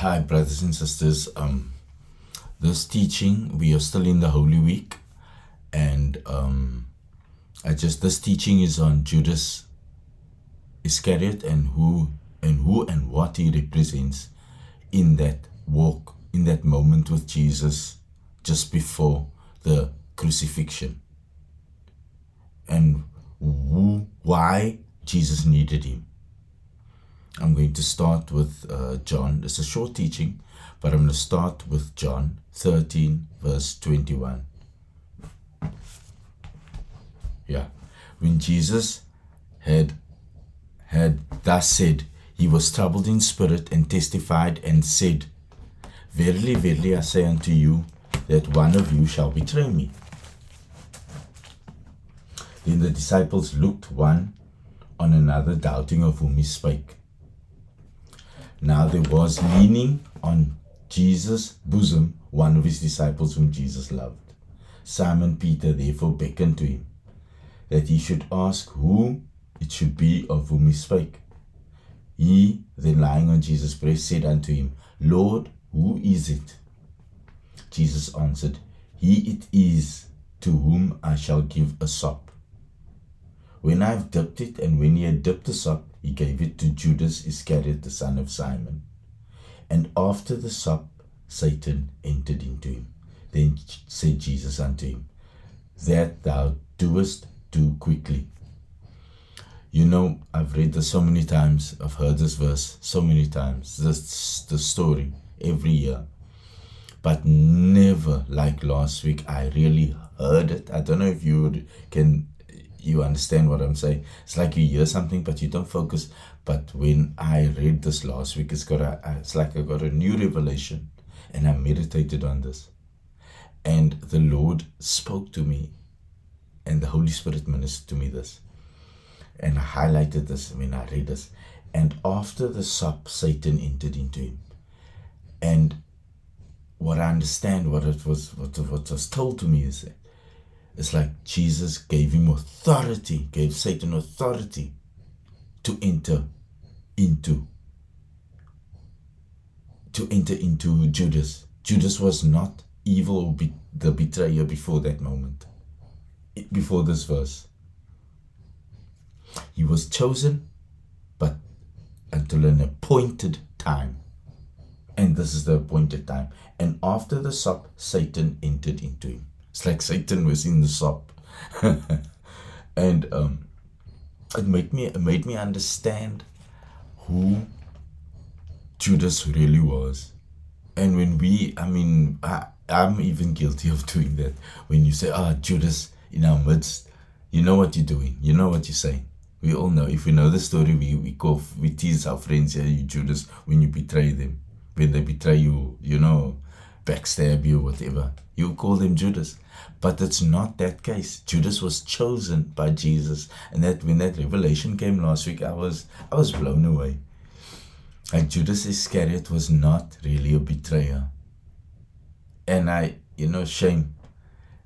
Hi, brothers and sisters. This teaching, we are still in the Holy Week, and this teaching is on Judas Iscariot and who and what he represents in that walk, in that moment with Jesus just before the crucifixion, and why Jesus needed him. I'm going to start with John. It's a short teaching, but I'm going to start with John 13, verse 21. Yeah. When Jesus had thus said, he was troubled in spirit and testified and said, Verily, verily, I say unto you, that one of you shall betray me. Then the disciples looked one on another, doubting of whom he spake. Now there was leaning on Jesus' bosom one of his disciples whom Jesus loved. Simon Peter therefore beckoned to him, that he should ask who it should be of whom he spake. He, then lying on Jesus' breast, said unto him, Lord, who is it? Jesus answered, He it is to whom I shall give a sop. When I have dipped it, and when he had dipped the sop, he gave it to Judas Iscariot, the son of Simon. And after the sop, Satan entered into him. Then said Jesus unto him, That thou doest, do quickly. You know, I've read this so many times. I've heard this verse so many times. The story every year. But never like last week. I really heard it. I don't know if you understand what I'm saying. It's like you hear something, but you don't focus. But when I read this last week, it's like I got a new revelation, and I meditated on this. And the Lord spoke to me, and the Holy Spirit ministered to me this. And I highlighted this when I read this. And after the sop, Satan entered into him. And what I understand, what was told to me is that it's like Jesus gave him authority, gave Satan authority to enter into Judas. Judas was not evil or the betrayer before that moment, before this verse. He was chosen, but until an appointed time. And this is the appointed time. And after the sop, Satan entered into him. It's like Satan was in the sop. And it made me understand who Judas really was. And when I'm even guilty of doing that. When you say, Judas in our midst, you know what you're doing. You know what you're saying. We all know. If we know the story, we tease our friends, you Judas, when you betray them. When they betray you, backstab you, whatever. You call them Judas. But it's not that case. Judas was chosen by Jesus. And that when that revelation came last week, I was blown away. Like Judas Iscariot was not really a betrayer. And shame.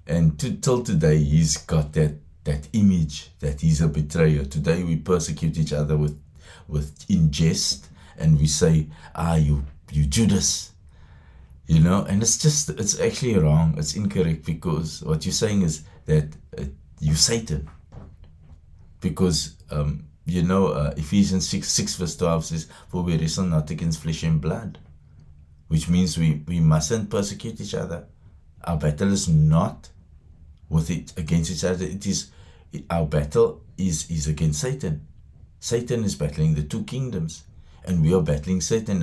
And till today, he's got that image that he's a betrayer. Today we persecute each other with in jest, and we say, you Judas. And it's actually wrong. It's incorrect, because what you're saying is that you Satan. Because, Ephesians 6 verse 12 says, For we wrestle not against flesh and blood. Which means we mustn't persecute each other. Our battle is not against each other. Our battle is against Satan. Satan is battling the two kingdoms. And we are battling Satan.